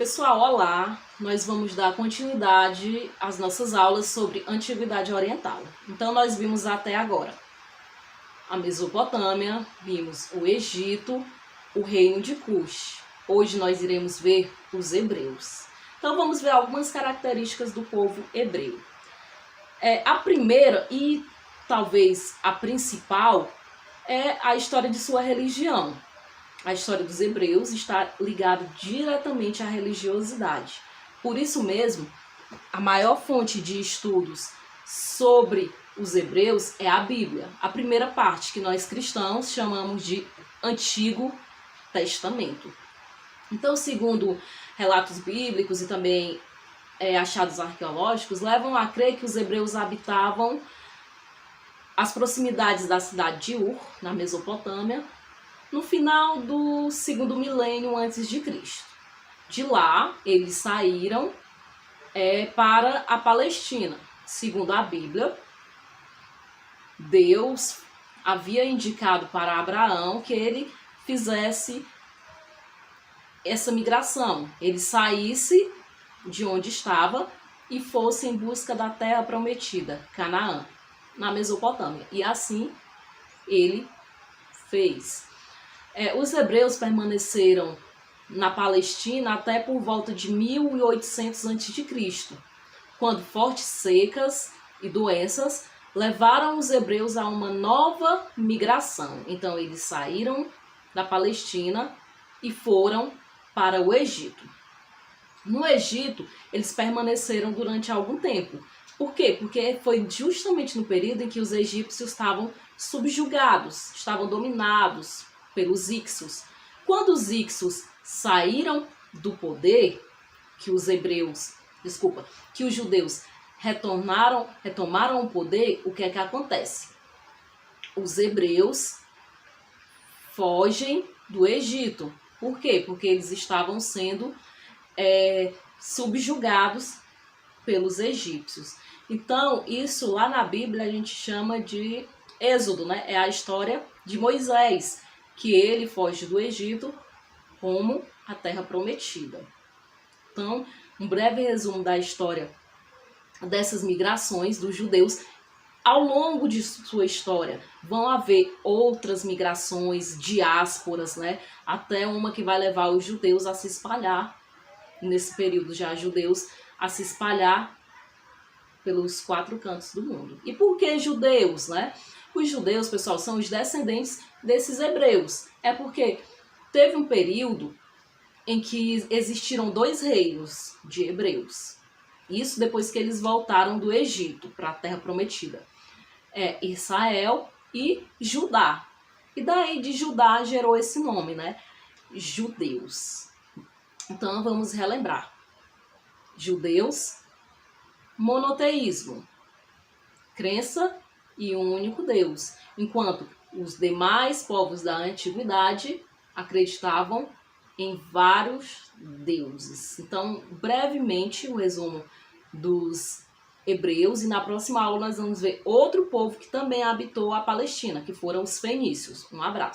Pessoal, olá! Nós vamos dar continuidade às nossas aulas sobre Antiguidade Oriental. Então, nós vimos até agora a Mesopotâmia, vimos o Egito, o Reino de Cush. Hoje nós iremos ver os hebreus. Então, vamos ver algumas características do povo hebreu. A primeira e talvez a principal é a história de sua religião. A história dos hebreus está ligada diretamente à religiosidade. Por isso mesmo, a maior fonte de estudos sobre os hebreus é a Bíblia. A primeira parte, que nós cristãos chamamos de Antigo Testamento. Então, segundo relatos bíblicos e também achados arqueológicos, levam a crer que os hebreus habitavam as proximidades da cidade de Ur, na Mesopotâmia, no final do segundo milênio antes de Cristo. De lá, eles saíram para a Palestina. Segundo a Bíblia, Deus havia indicado para Abraão que ele fizesse essa migração. Ele saísse de onde estava e fosse em busca da terra prometida, Canaã, na Mesopotâmia. E assim ele fez. Os hebreus permaneceram na Palestina até por volta de 1800 a.C., quando fortes secas e doenças levaram os hebreus a uma nova migração. Então, eles saíram da Palestina e foram para o Egito. No Egito, eles permaneceram durante algum tempo. Por quê? Porque foi justamente no período em que os egípcios estavam subjugados, estavam dominados pelos Hicsos. Quando os Hicsos saíram do poder, que os judeus retomaram o poder, o que é que acontece? Os hebreus fogem do Egito. Por quê? Porque eles estavam sendo subjugados pelos egípcios. Então, isso lá na Bíblia a gente chama de Êxodo, né? É a história de Moisés, que ele foge do Egito rumo à Terra Prometida. Então, um breve resumo da história dessas migrações dos judeus. Ao longo de sua história, vão haver outras migrações, diásporas, né? Até uma que vai levar os judeus a se espalhar, nesse período já judeus, a se espalhar pelos 4 cantos do mundo. E por que judeus, né? Os judeus, pessoal, são os descendentes desses hebreus. É porque teve um período em que existiram 2 reinos de hebreus. Isso depois que eles voltaram do Egito para a Terra Prometida. Israel e Judá. E daí de Judá gerou esse nome, né? Judeus. Então vamos relembrar. Judeus, monoteísmo, crença em um único Deus, enquanto os demais povos da antiguidade acreditavam em vários deuses. Então, brevemente, o resumo dos hebreus, e na próxima aula nós vamos ver outro povo que também habitou a Palestina, que foram os fenícios. Um abraço.